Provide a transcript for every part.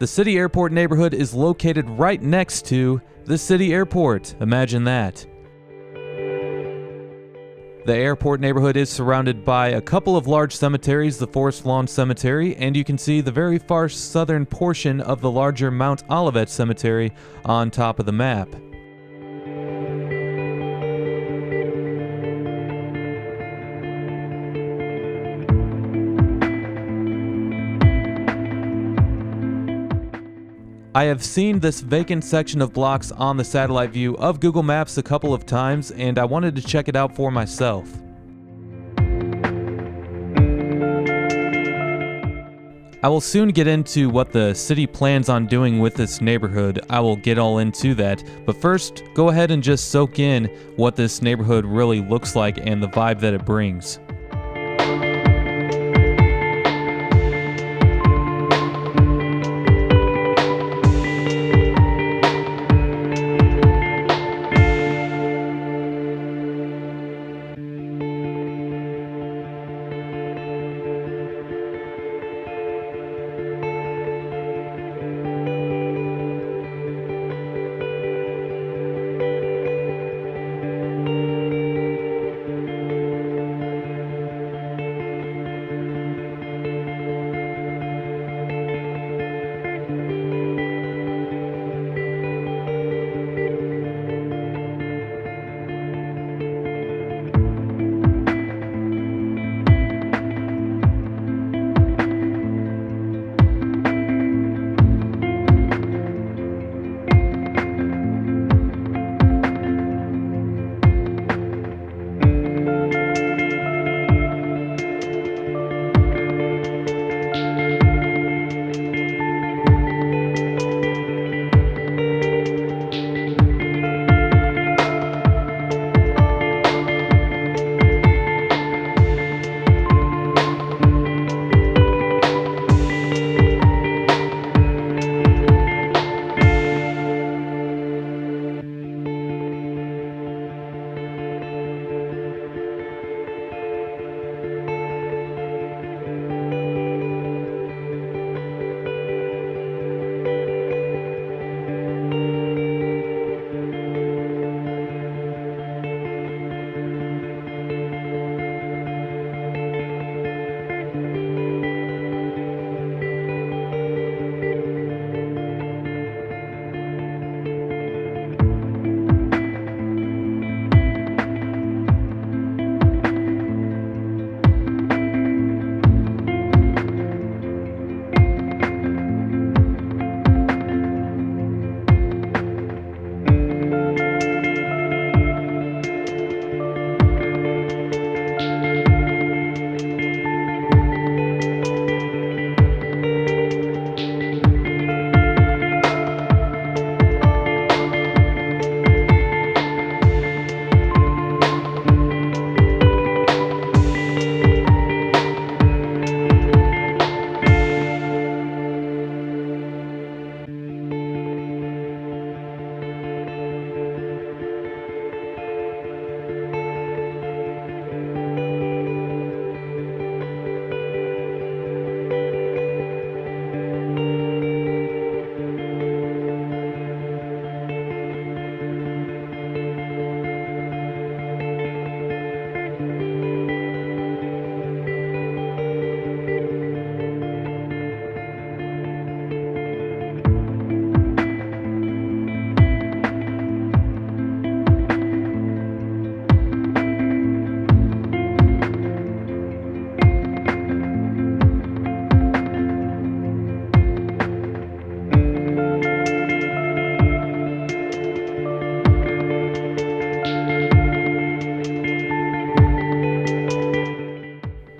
The City Airport neighborhood is located right next to the City Airport. Imagine that. The airport neighborhood is surrounded by a couple of large cemeteries, the Forest Lawn Cemetery, and you can see the very far southern portion of the larger Mount Olivet Cemetery on top of the map. I have seen this vacant section of blocks on the satellite view of Google Maps a couple of times, and I wanted to check it out for myself. I will soon get into what the city plans on doing with this neighborhood. I will get all into that, but first, go ahead and just soak in what this neighborhood really looks like and the vibe that it brings.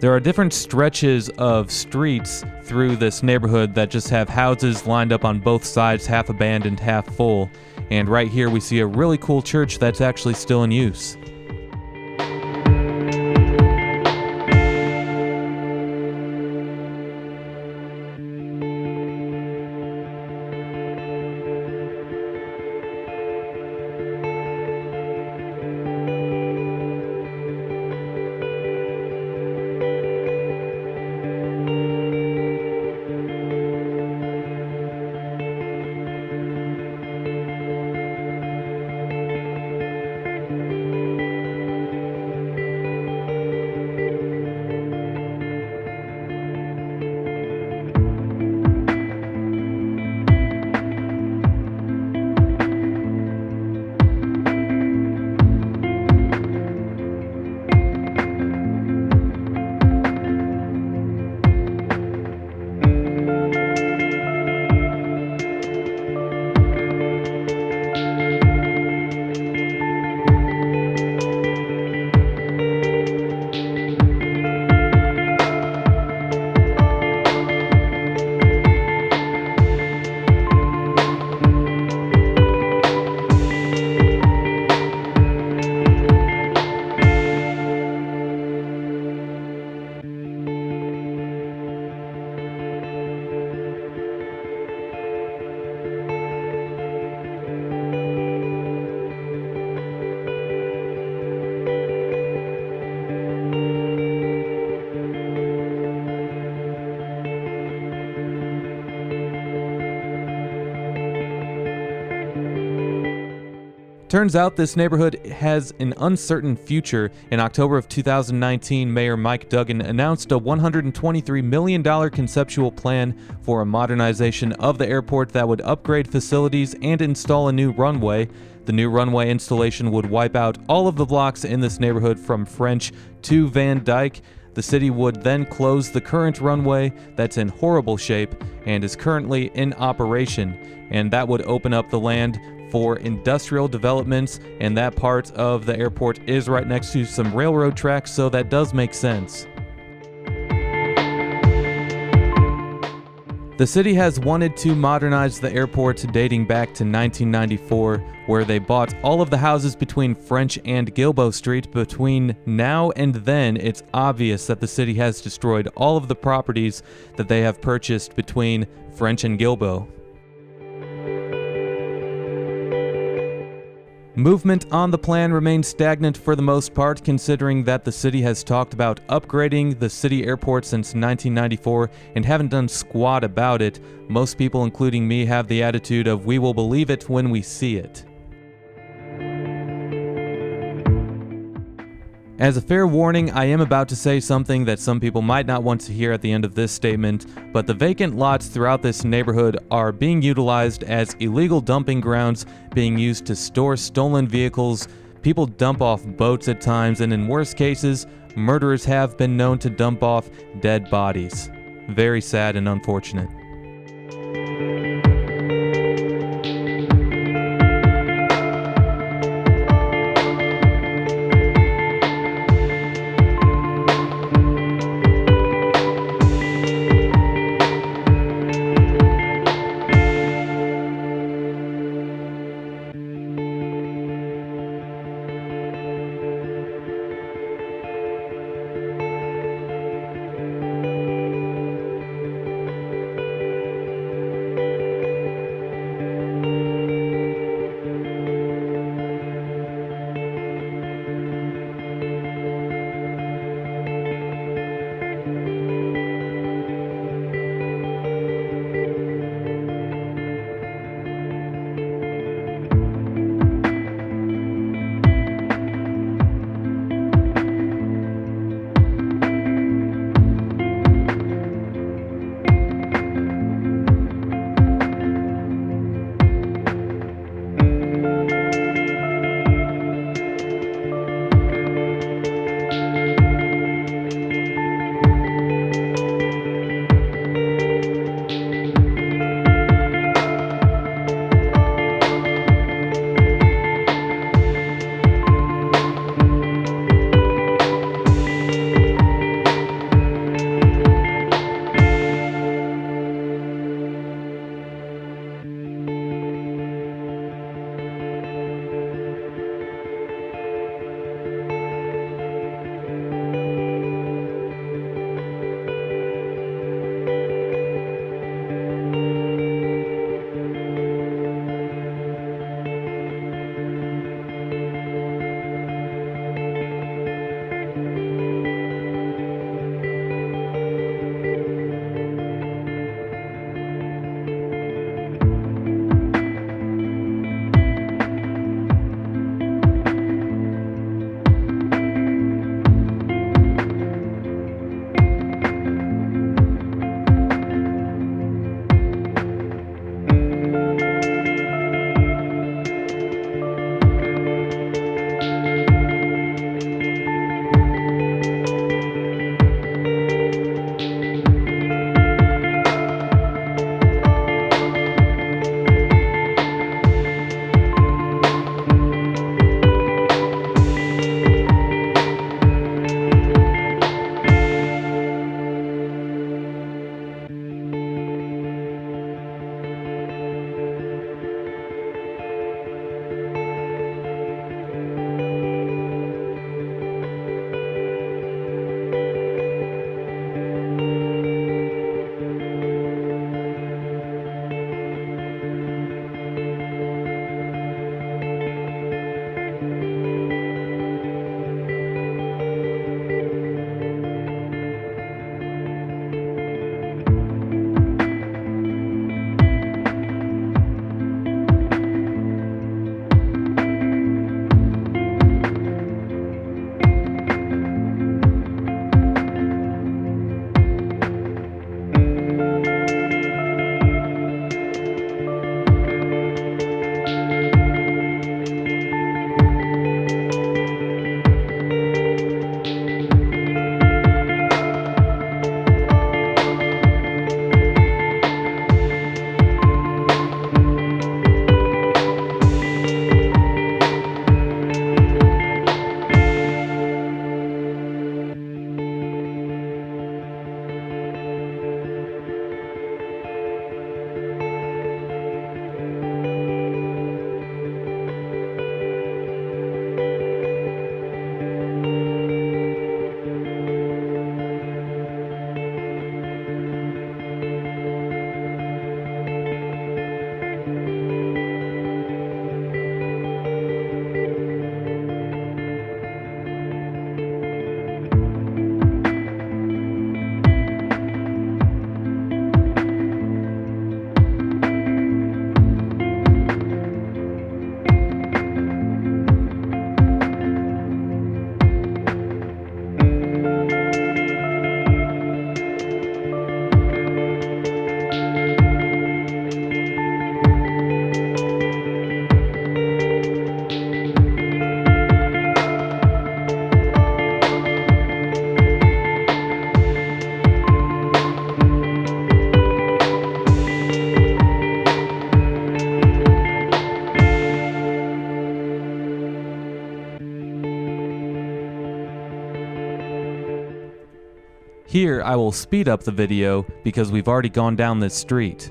There are different stretches of streets through this neighborhood that just have houses lined up on both sides, half abandoned, half full. And right here we see a really cool church that's actually still in use. Turns out this neighborhood has an uncertain future. In October of 2019, Mayor Mike Duggan announced a $123 million conceptual plan for a modernization of the airport that would upgrade facilities and install a new runway. The new runway installation would wipe out all of the blocks in this neighborhood from French to Van Dyke. The city would then close the current runway that's in horrible shape and is currently in operation, and that would open up the land for industrial developments, and that part of the airport is right next to some railroad tracks, so that does make sense. The city has wanted to modernize the airport dating back to 1994, where they bought all of the houses between French and Gilboa Street. Between now and then, it's obvious that the city has destroyed all of the properties that they have purchased between French and Gilboa. Movement on the plan remains stagnant for the most part, considering that the city has talked about upgrading the city airport since 1994 and haven't done squat about it. Most people, including me, have the attitude of we will believe it when we see it. As a fair warning, I am about to say something that some people might not want to hear at the end of this statement, but the vacant lots throughout this neighborhood are being utilized as illegal dumping grounds, being used to store stolen vehicles. People dump off boats at times, and in worse cases, murderers have been known to dump off dead bodies. Very sad and unfortunate. Here, I will speed up the video because we've already gone down this street.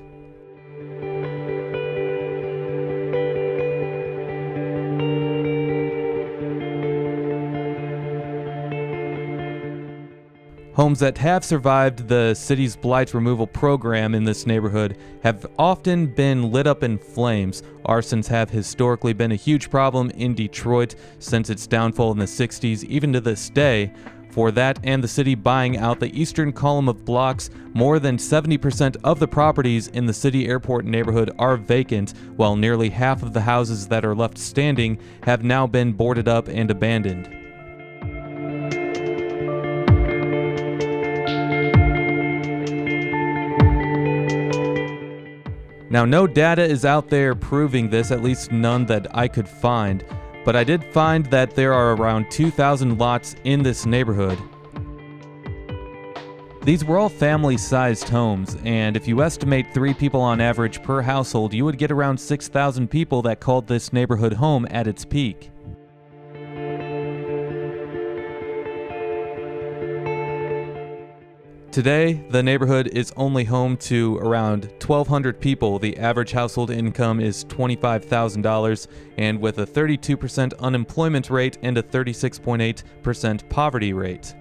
Homes that have survived the city's blight removal program in this neighborhood have often been lit up in flames. Arsons have historically been a huge problem in Detroit since its downfall in the 60s, even to this day. For that and the city buying out the eastern column of blocks, more than 70% of the properties in the city airport neighborhood are vacant, while nearly half of the houses that are left standing have now been boarded up and abandoned. Now, no data is out there proving this, at least none that I could find, but I did find that there are around 2,000 lots in this neighborhood. These were all family-sized homes, and if you estimate 3 people on average per household, you would get around 6,000 people that called this neighborhood home at its peak. Today, the neighborhood is only home to around 1,200 people. The average household income is $25,000, and with a 32% unemployment rate and a 36.8% poverty rate.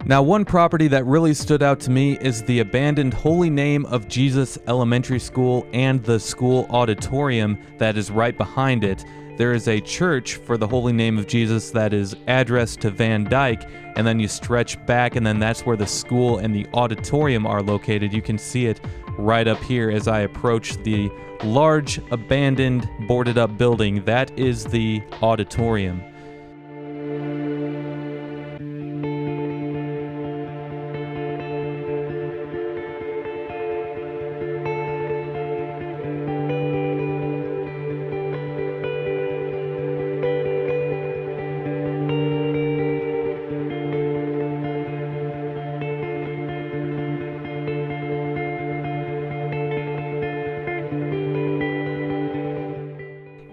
Now, one property that really stood out to me is the abandoned Holy Name of Jesus Elementary School and the school auditorium that is right behind it. There is a church for the Holy Name of Jesus that is addressed to Van Dyke, and then you stretch back, and then that's where the school and the auditorium are located. You can see it right up here as I approach the large, abandoned, boarded up building. That is the auditorium.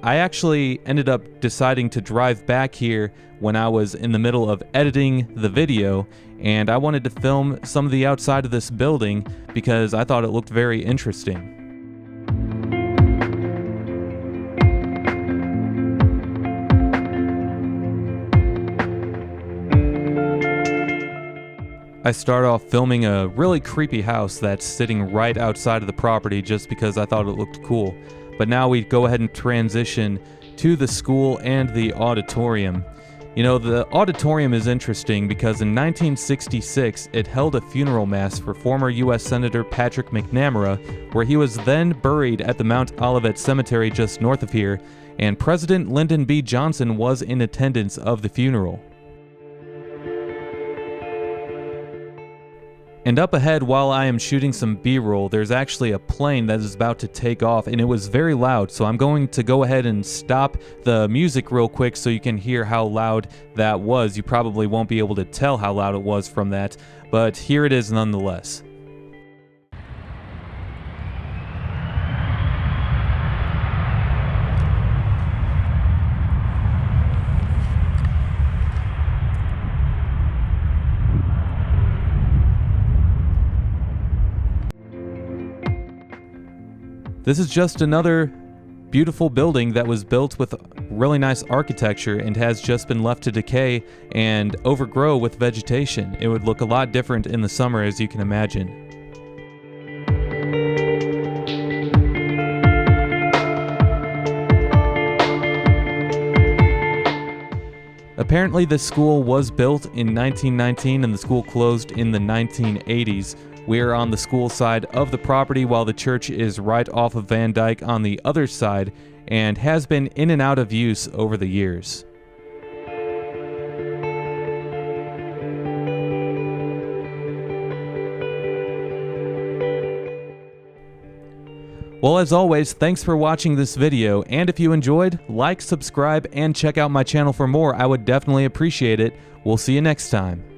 I actually ended up deciding to drive back here when I was in the middle of editing the video, and I wanted to film some of the outside of this building because I thought it looked very interesting. I start off filming a really creepy house that's sitting right outside of the property just because I thought it looked cool. But now we go ahead and transition to the school and the auditorium. You know, the auditorium is interesting because in 1966, it held a funeral mass for former U.S. Senator Patrick McNamara, where he was then buried at the Mount Olivet Cemetery just north of here, and President Lyndon B. Johnson was in attendance of the funeral. And up ahead, while I am shooting some B-roll, there's actually a plane that is about to take off, and it was very loud, so I'm going to go ahead and stop the music real quick so you can hear how loud that was. You probably won't be able to tell how loud it was from that, but here it is nonetheless. This is just another beautiful building that was built with really nice architecture and has just been left to decay and overgrow with vegetation. It would look a lot different in the summer, as you can imagine. Apparently, this school was built in 1919 and the school closed in the 1980s. We are on the school side of the property while the church is right off of Van Dyke on the other side and has been in and out of use over the years. Well, as always, thanks for watching this video, and if you enjoyed, like, subscribe, and check out my channel for more. I would definitely appreciate it. We'll see you next time.